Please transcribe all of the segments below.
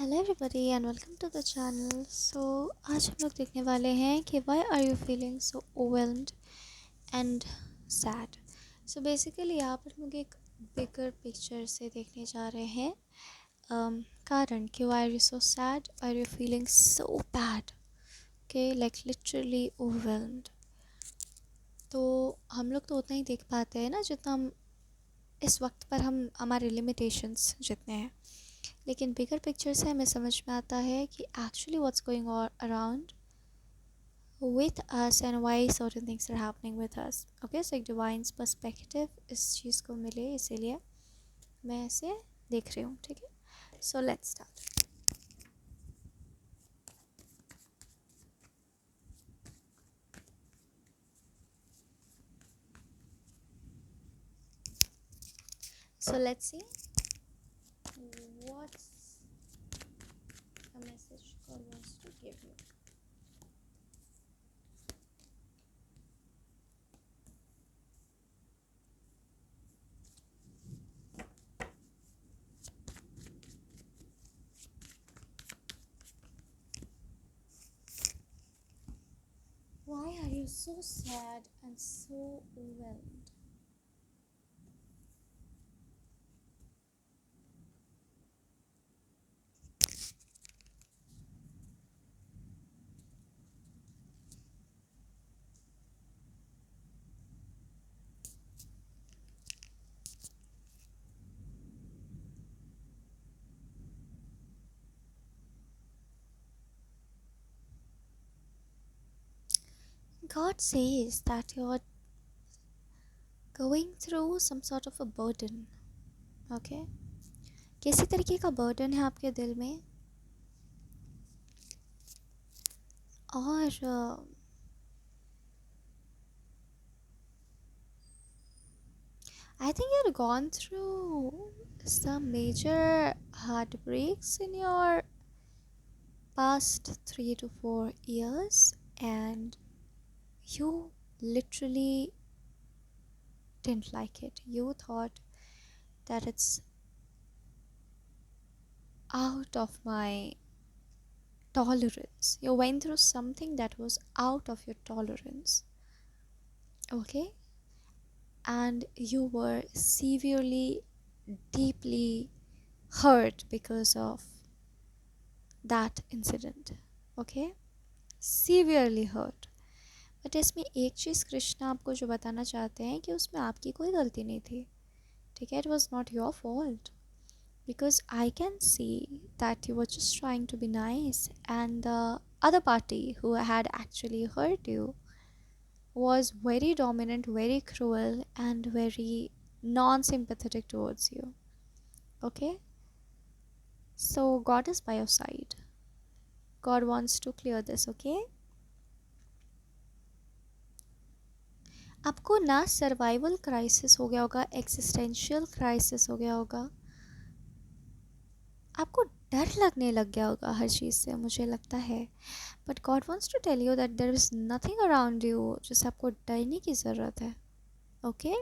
Hello everybody and welcome to the channel. आज हम लोग देखने वाले हैं कि why are you feeling so overwhelmed and sad. Basically यहाँ पर हम लोग एक बिगर पिक्चर से देखने जा रहे हैं कारण कि why are you so sad, why are you feeling so bad, okay, like literally overwhelmed. तो हम लोग तो उतना ही देख पाते हैं ना जितना हम इस वक्त पर हम हमारे लिमिटेशंस जितने हैं, लेकिन बिगर पिक्चर से हमें समझ में आता है कि actually what's going around with us and why certain things are happening with us. Okay, so एक डिवाइन पर्सपेक्टिव इस चीज़ को मिले, इसीलिए मैं इसे देख रही हूँ। ठीक है, so let's start. So let's see what's the message God wants to give you. Why are you so sad and so overwhelmed? God says that you're going through some sort of a burden. Okay, किसी तरीके का burden है आपके दिल में, और I think you've gone through some major heartbreaks in your past 3 to 4 years, and you literally didn't like it. You thought that it's out of my tolerance. You went through something that was out of your tolerance, okay? And you were severely, deeply hurt because of that incident, okay? Severely hurt. But इसमें एक चीज़ कृष्णा आपको जो बताना चाहते हैं कि उसमें आपकी कोई गलती नहीं थी। ठीक है, it was not your fault, because I can see that you were just trying to be nice and the other party who had actually hurt you was very dominant, very cruel, and very non-sympathetic towards you. Okay, so God is by your side. God wants to clear this. Okay, आपको ना survival crisis हो गया होगा, existential crisis हो गया होगा, आपको डर लगने लग गया होगा हर चीज़ से, मुझे लगता है। But God wants to tell you that there is nothing around you जिससे आपको डरने की ज़रूरत है। Okay,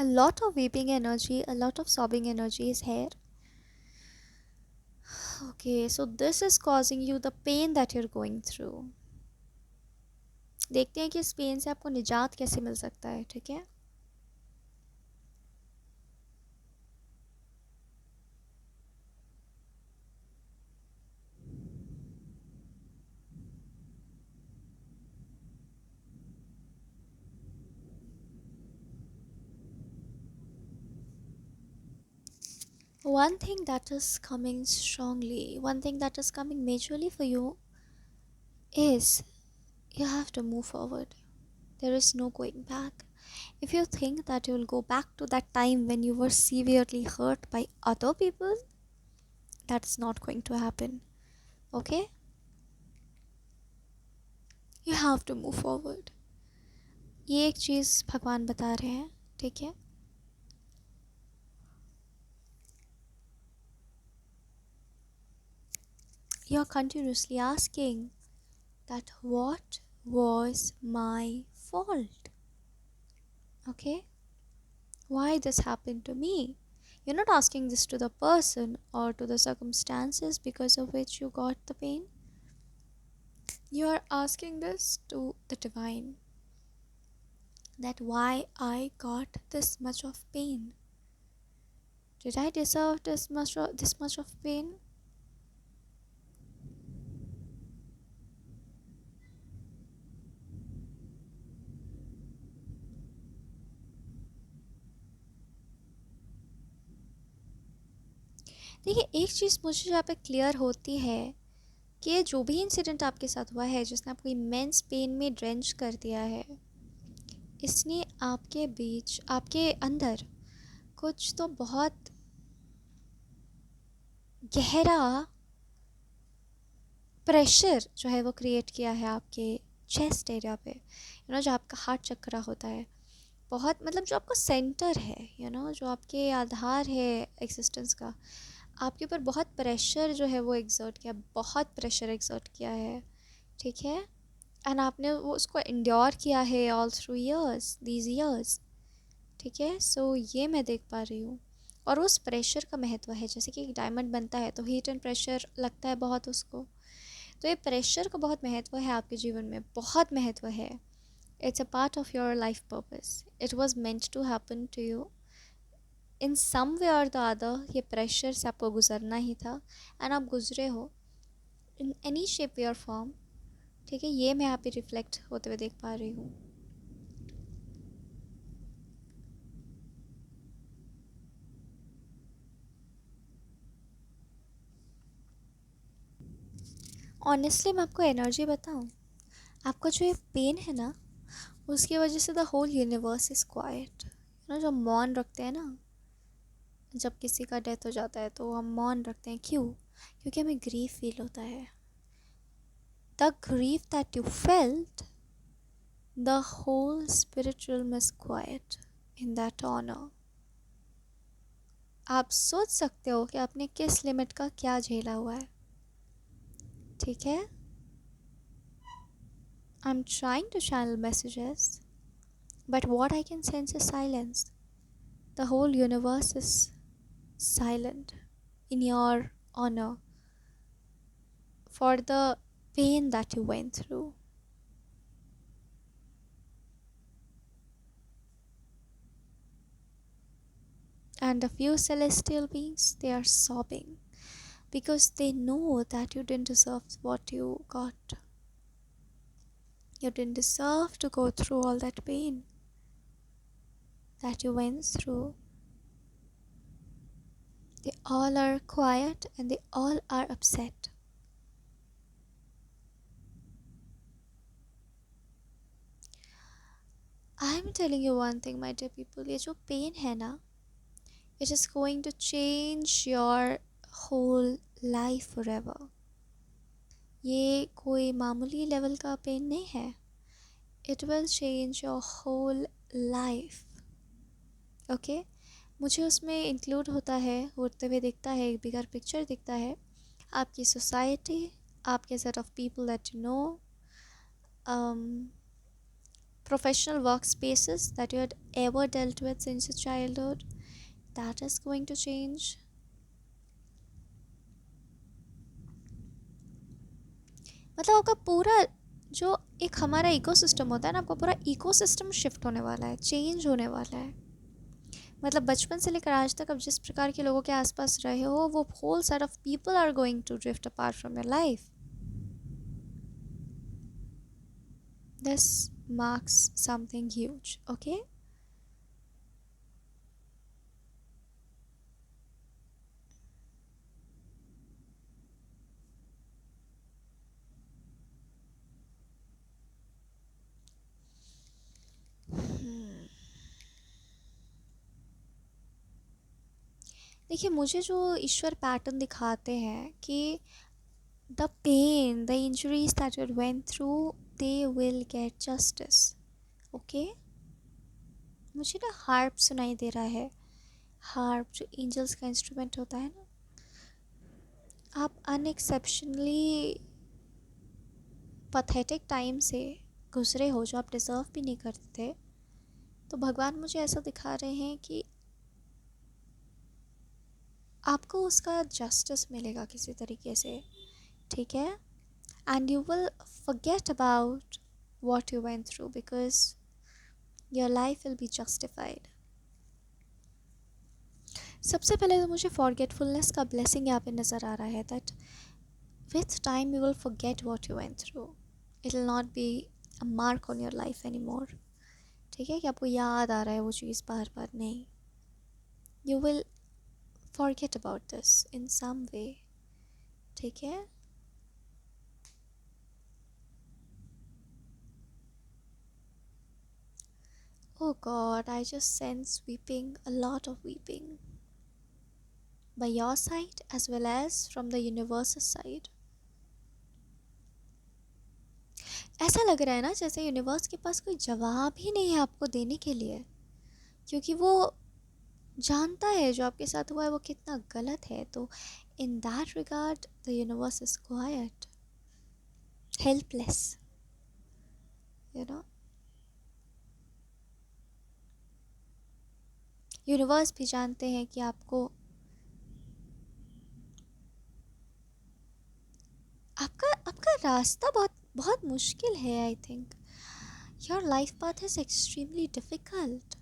a lot of weeping energy, a lot of sobbing energy is here. Okay, so this is causing you the pain that you're going through. देखते हैं कि इस पेन से आपको निजात कैसे मिल सकता है। ठीक है, one thing that is coming strongly, one thing that is coming majorly for you is you have to move forward. There is no going back. If you think that you will go back to that time when you were severely hurt by other people, that's not going to happen. Okay, you have to move forward. ये एक चीज़ भगवान बता रहे हैं। ठीक है, you're continuously asking that what was my fault. Okay, Why this happened to me? You're not asking this to the person or to the circumstances because of which you got the pain. You are asking this to the divine, that why I got this much of pain. Did I deserve this much of pain? देखिए, एक चीज़ मुझे यहाँ पे clear होती है कि जो भी इंसिडेंट आपके साथ हुआ है जिसने आपको इमेंस पेन में ड्रेंच कर दिया है, इसने आपके बीच आपके अंदर कुछ तो बहुत गहरा प्रेशर जो है वो क्रिएट किया है आपके चेस्ट एरिया पे, जो आपका हार्ट चक्रा होता है, बहुत मतलब जो आपका सेंटर है, जो आपके आधार है एग्जिस्टेंस का, आपके ऊपर बहुत प्रेशर जो है वो एग्जर्ट किया, बहुत प्रेशर एग्जर्ट किया है। ठीक है। एंड आपने वो उसको इंड्योर किया है all through years, these years. ठीक है। सो ये मैं देख पा रही हूँ। और उस प्रेशर का महत्व है, जैसे कि एक डायमंड बनता है तो हीट एंड प्रेशर लगता है बहुत उसको। तो ये प्रेशर का बहुत महत्व है आपके जीवन में, बहुत महत्व है। It's a part of your life purpose, it was meant to happen to you in some way और द अदर। ये प्रेशर से आपको गुजरना ही था, एंड आप गुजरे हो इन एनी शेप वे और फॉर्म। ठीक है। ये मैं यहाँ पे रिफ्लेक्ट होते हुए देख पा रही हूँ। ऑनेस्टली मैं आपको एनर्जी बताऊँ, आपका जो ये पेन है ना, उसकी वजह से the whole universe is quiet. जो मौन रखते हैं ना, जब किसी का डेथ हो जाता है तो हम मौन रखते हैं, क्यों? क्योंकि हमें ग्रीफ फील होता है। The grief that you felt, the whole spiritual is quiet in that honour. आप सोच सकते हो कि आपने किस लिमिट का क्या झेला हुआ है। ठीक है। I am trying to channel messages, but what I can sense is silence. The whole universe is silent in your honor for the pain that you went through. And a few celestial beings, they are sobbing because they know that you didn't deserve what you got. You didn't deserve to go through all that pain that you went through. They all are quiet and they all are upset. I'm telling you one thing, my dear people, ये जो pain है ना, it is going to change your whole life forever. ये कोई मामूली level का pain नहीं है। It will change your whole life. Okay. मुझे उसमें इंक्लूड होता है, होते हुए दिखता है, एक बिगर पिक्चर दिखता है, आपकी सोसाइटी, आपके set of people that you know, professional workspaces that you had ever dealt with since your childhood, that is going to change. मतलब आपका पूरा जो एक हमारा इकोसिस्टम होता है ना, आपका पूरा इकोसिस्टम शिफ्ट होने वाला है, चेंज होने वाला है। मतलब बचपन से लेकर आज तक अब जिस प्रकार के लोगों के आसपास रहे हो, वो whole set of people are going to drift apart from your life. This marks something huge. Okay. देखिए, मुझे जो ईश्वर पैटर्न दिखाते हैं कि the pain, the injuries that you went through, they will get justice. Okay. मुझे ना harp सुनाई दे रहा है। हार्प जो एंजल्स का इंस्ट्रूमेंट होता है ना, आप अनएक्सेप्शनली पथेटिक टाइम से गुजरे हो जो आप डिज़र्व भी नहीं करते थे, तो भगवान मुझे ऐसा दिखा रहे हैं कि आपको उसका जस्टिस मिलेगा किसी तरीके से, ठीक है? And you will forget about what you went through because your life will be justified. सबसे पहले तो मुझे फॉरगेटफुलनेस का ब्लेसिंग यहाँ पे नज़र आ रहा है, that with time you will forget what you went through. It will not be a mark on your life anymore. ठीक है, कि आपको याद आ रहा है वो चीज़ बार बार, नहीं. You will forget about this in some way. ठीक है. Oh God, I just sense weeping, a lot of weeping, by your side as well as from the universe's side. ऐसा लग रहा है ना जैसे यूनिवर्स के पास कोई जवाब ही नहीं है आपको देने के लिए, क्योंकि वो जानता है जो आपके साथ हुआ है वो कितना गलत है. तो in that regard the universe is quite, helpless, you know. Universe भी जानते हैं कि आपको आपका आपका रास्ता बहुत बहुत मुश्किल है. I think your life path is extremely difficult.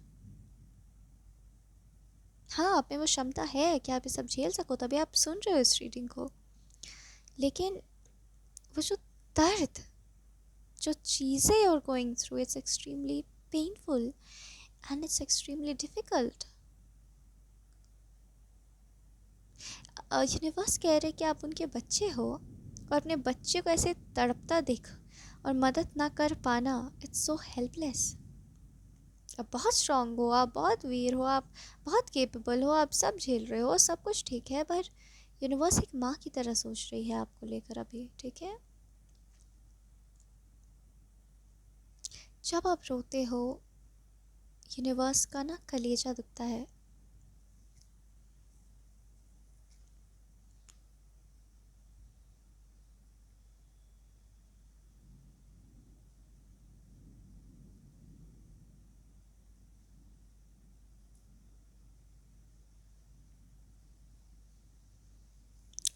हाँ, आप में वो क्षमता है कि आप ये सब झेल सको, तभी आप सुन रहे हो इस रीडिंग को. लेकिन वो जो दर्द, जो चीज़ें you're going through, it's extremely painful and it's extremely difficult. Universe कह रहे कि आप उनके बच्चे हो और अपने बच्चे को ऐसे तड़पता देख और मदद ना कर पाना, इट्स सो हेल्पलेस. आप बहुत स्ट्रांग हो, आप बहुत वीर हो, आप बहुत केपेबल हो, आप सब झेल रहे हो, सब कुछ ठीक है, पर यूनिवर्स एक माँ की तरह सोच रही है आपको लेकर अभी, ठीक है? जब आप रोते हो यूनिवर्स का ना कलेजा दुखता है.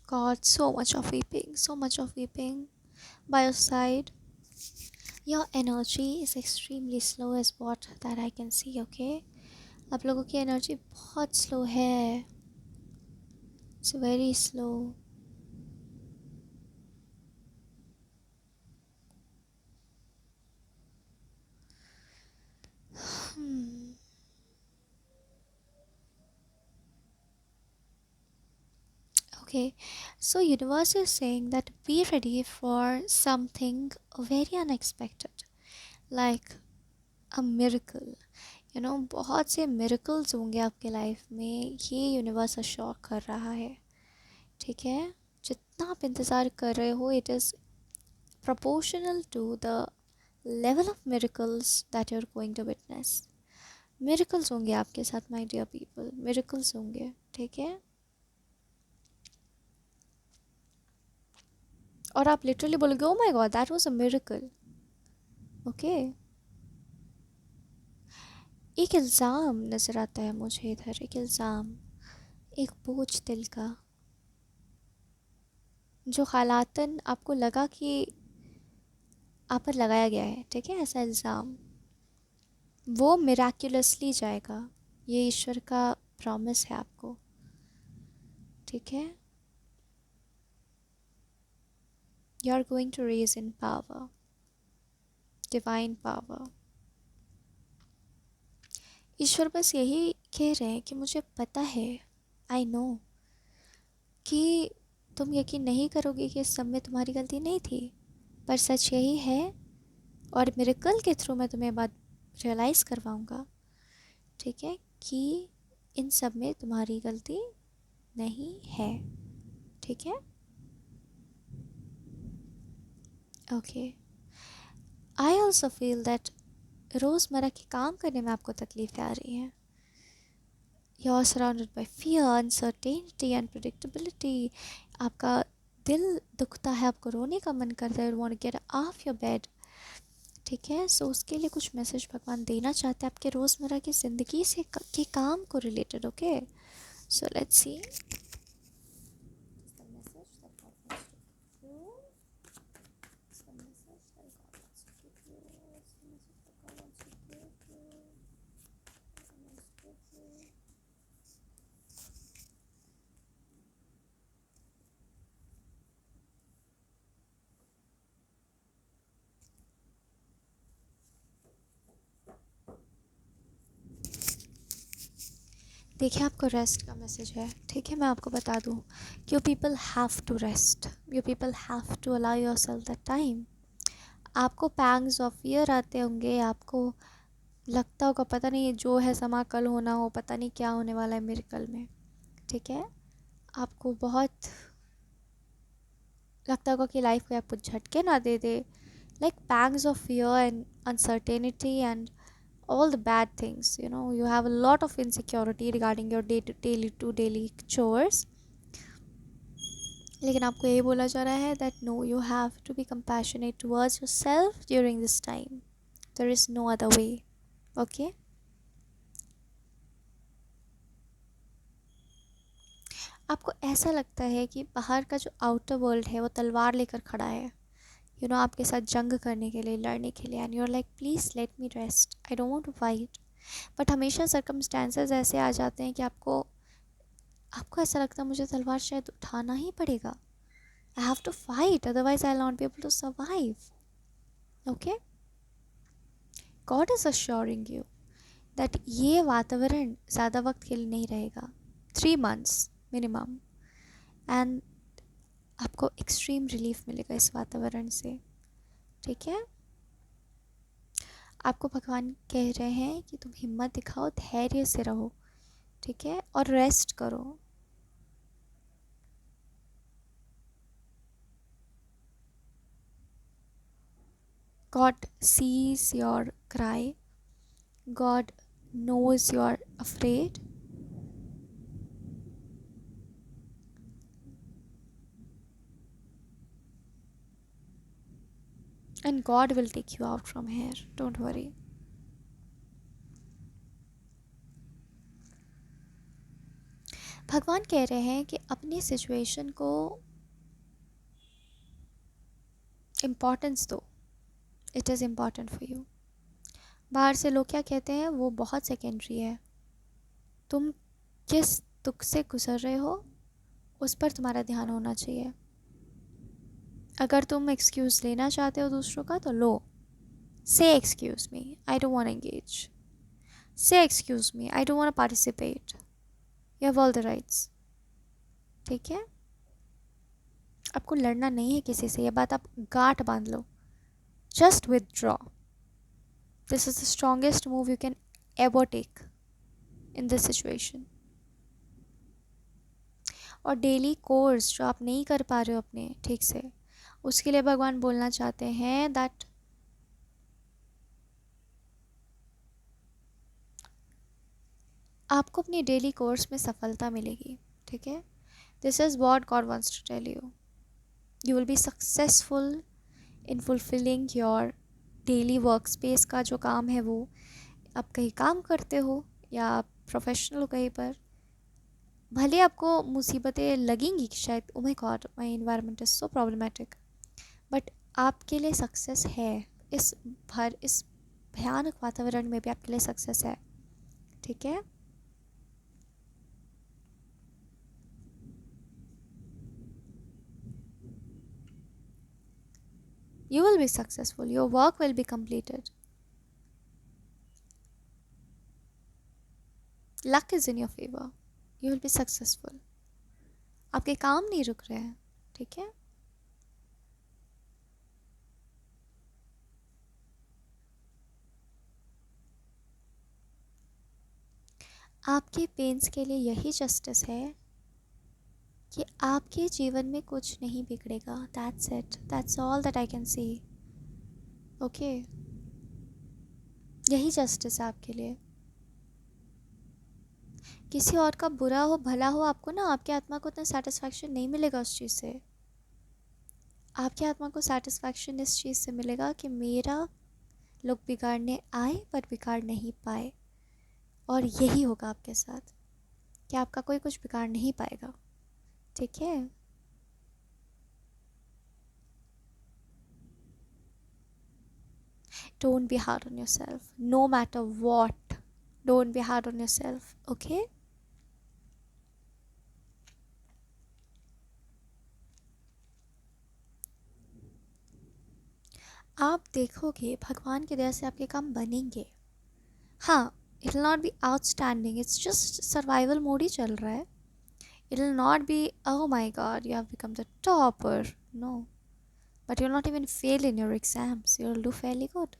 God, so much of weeping by your side. Your energy is extremely slow is what that I can see, okay? आप लोगों की एनर्जी बहुत स्लो है. It's very slow. Okay, so universe is saying that be ready for something very unexpected, like a miracle. You know, बहुत से miracles होंगे आपके life में, ये यूनिवर्स अश्योर कर रहा है, ठीक है? जितना आप इंतज़ार कर रहे हो, it is proportional to the level of miracles that you're going to witness. miracles होंगे आपके साथ my dear people, miracles होंगे, ठीक है? और आप लिटरली बोलोगे oh my god that was a miracle. Okay. एक इल्ज़ाम नज़र आता है मुझे इधर, एक इल्ज़ाम, एक बोझ दिल का, जो हालातन आपको लगा कि आप पर लगाया गया है, ठीक है? ऐसा इल्ज़ाम, वो मिराक्युलसली जाएगा. ये ईश्वर का प्रॉमिस है आपको, ठीक है? You are going to raise in power, divine power. ईश्वर बस यही कह रहे हैं कि मुझे पता है, आई नो, कि तुम यकीन नहीं करोगे कि इस सब में तुम्हारी गलती नहीं थी, पर सच यही है और मिरेकल के थ्रू मैं तुम्हें बात रियलाइज़ करवाऊँगा, ठीक है, कि इन सब में तुम्हारी गलती नहीं है, ठीक है? Okay. I also feel that रोज़मर्रा के काम करने में आपको तकलीफ़ें आ रही हैं. You are surrounded by fear, uncertainty, unpredictability. आपका दिल दुखता है, आपको रोने का मन करता है, you want to get off your bed, ठीक है, सो उसके लिए कुछ मैसेज भगवान देना चाहते हैं आपके रोज़मर्रा की ज़िंदगी से के काम को related. Okay, so let's see the message that God wants to give you. It's the message that God wants to give you. It's the message that God wants to give you. God wants to give you. देखिए, आपको rest का message है. ठीक है, मैं आपको बता दूँ, you people have to rest. You people have to allow yourself that time. आपको पैंग्स ऑफ फियर आते होंगे, आपको लगता होगा पता नहीं जो है समा कल होना हो, पता नहीं क्या होने वाला है मिरेकल में. ठीक है, आपको बहुत लगता होगा कि लाइफ को आप कुछ झटके ना दे दे, like pangs of fear and uncertainty and all the bad things. You have a lot of insecurity regarding your daily chores. लेकिन आपको ये बोला जा रहा है that no, you have to be compassionate towards yourself during this time. There is no other way. Okay. आपको ऐसा लगता है कि बाहर का जो आउटर वर्ल्ड है वो तलवार लेकर खड़ा है, आपके साथ जंग करने के लिए, लड़ने के लिए. And you are like please let me rest, I don't want to fight. But हमेशा सर्कमस्टेंसेस ऐसे आ जाते हैं कि आपको ऐसा लगता है मुझे तलवार शायद उठाना ही पड़ेगा. I have to fight, otherwise I will not be able to survive. Okay, God is assuring you that ये वातावरण ज़्यादा वक्त के लिए नहीं रहेगा, 3 months मिनिमम. एंड आपको एक्सट्रीम रिलीफ मिलेगा इस वातावरण से. ठीक है, आपको भगवान कह रहे हैं कि तुम हिम्मत दिखाओ, धैर्य से रहो. ठीक है, और रेस्ट करो. God sees your cry. God knows you are afraid. And God will take you out from here. Don't worry. भगवान कह रहे हैं कि अपनी सिचुएशन को इम्पोर्टेंस दो. It is important for you. बाहर से लोग क्या कहते हैं वो बहुत सेकेंडरी है. तुम किस दुख से गुजर रहे हो उस पर तुम्हारा ध्यान होना चाहिए. अगर तुम एक्सक्यूज़ लेना चाहते हो दूसरों का तो लो. Say excuse me, I don't want engage. Say excuse me, I don't want participate. You have all the rights. ठीक है, आपको लड़ना नहीं है किसी से, ये बात आप गांठ बांध लो. Just withdraw. This is the strongest move you can ever take in this situation. और डेली कोर्स जो आप नहीं कर पा रहे हो अपने ठीक से, उसके लिए भगवान बोलना चाहते हैं दैट आपको अपनी डेली कोर्स में सफलता मिलेगी. ठीक है, this is what God wants to tell you. You will be successful in fulfilling your daily work space का जो काम है वो. आप कहीं काम करते हो या आप प्रोफेशनल हो कहीं पर, भले आपको मुसीबतें लगेंगी कि शायद oh my God my environment is so problematic, but आपके लिए सक्सेस है. इस भयानक वातावरण में भी आपके लिए सक्सेस है. ठीक है, you will be successful. Your work will be completed. Luck is in your favor. You will be successful. आपके काम नहीं रुक रहे हैं. ठीक है, आपके पेन्स के लिए यही जस्टिस है कि आपके जीवन में कुछ नहीं बिगड़ेगा. That's it. That's all that I can C. Okay, यही जस्टिस है आपके लिए. किसी और का बुरा हो भला हो, आपको ना आपकी आत्मा को उतना सेटिस्फैक्शन नहीं मिलेगा उस चीज़ से. आपकी आत्मा को सेटिस्फैक्शन इस चीज़ से मिलेगा कि मेरा लोग बिगाड़ने आए पर बिगाड़ नहीं पाए, और यही होगा आपके साथ कि आपका कोई कुछ बिगाड़ नहीं पाएगा। ठीक है। Don't be hard on yourself, no matter what. Don't be hard on yourself, okay? आप देखोगे भगवान की दया से आपके काम बनेंगे। हाँ, it will not be outstanding, it's just survival mode ही चल रहा है। It will not be oh my god you have become the topper, no, but you'll not even fail in your exams, you'll do fairly good।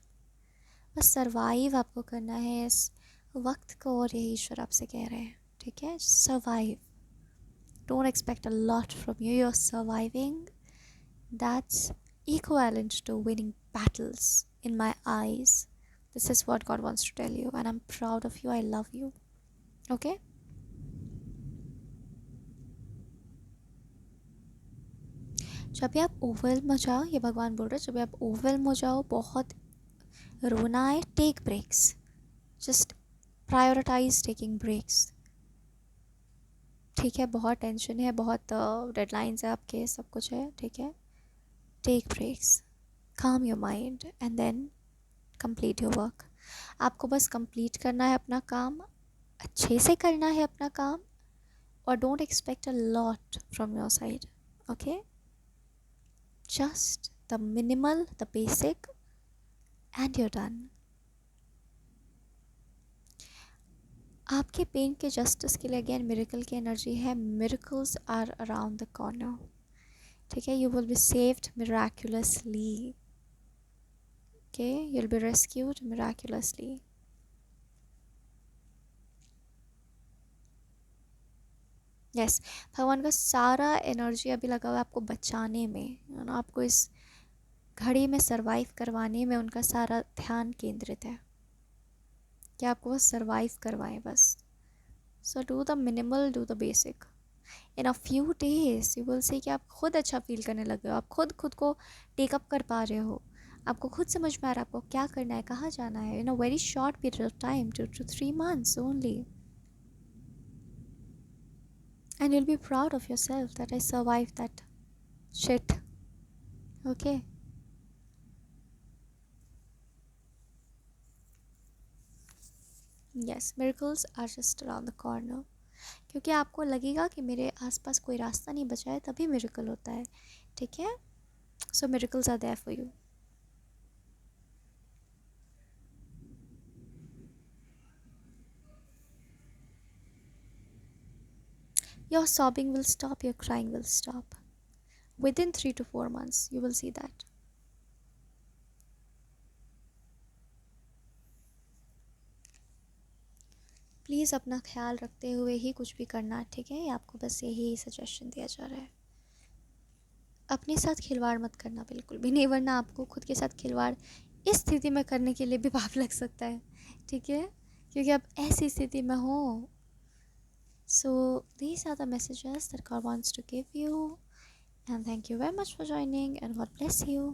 बस survive आपको करना है इस वक्त को, और यही ईश्वर आपसे कह रहे हैं। ठीक है, survive. Don't expect a lot from you, you're surviving, that's equivalent to winning battles in my eyes। this is what God wants to tell you and I'm proud of you, I love you, okay? जब भी आप overwhelm हो जाओ, ये भगवान बोल रहे हैं, जब भी आप ओवरवेल्म हो जाओ, बहुत रोना आए, take breaks, just prioritize taking breaks. ठीक है, बहुत टेंशन है, बहुत डेडलाइंस है आपके, सब कुछ है, ठीक है, take breaks, calm your mind and then complete your work. आपको बस कंप्लीट करना है अपना काम, अच्छे से करना है अपना काम, और don't expect a lot from your side, okay? Just the minimal, the basic, and you're done. आपके पेन के जस्टिस के लिए अगेन मिरेकल की एनर्जी है। Miracles are around the corner. ठीक है, you will be saved miraculously, okay, you will be rescued miraculously. Yes, भगवान का सारा एनर्जी अभी लगा हुआ है आपको बचाने में, आपको इस घड़ी में सरवाइव करवाने में उनका सारा ध्यान केंद्रित है कि आपको बस सरवाइव करवाएं बस। So do the minimal, do the basic, in a few days you will see कि आप खुद अच्छा फील करने लगे हो, आप खुद खुद को टेकअप कर पा रहे हो, आपको खुद समझ में आ रहा है आपको क्या करना है, कहाँ जाना है, in a very short period of time, 2 to 3 months only, and you'll be proud of yourself that I survived that shit, okay? Yes, miracles are just around the corner। क्योंकि आपको लगेगा कि मेरे आसपास कोई रास्ता नहीं बचा है, तभी मिरेकल होता है। ठीक है, so miracles are there for you. Your sobbing will stop, your crying will stop within 3 to 4 months, you will see that। Please अपना ख्याल रखते हुए ही कुछ भी करना, ठीक है? आपको बस यही सजेशन दिया जा रहा है। अपने साथ खिलवाड़ मत करना बिल्कुल भी नहीं, वरना आपको खुद के साथ खिलवाड़ इस स्थिति में करने के लिए भी पाप लग सकता है। ठीक है, क्योंकि आप ऐसी स्थिति में हो। सो these are the messages that God wants to give you, and thank you very much for joining, and God bless you।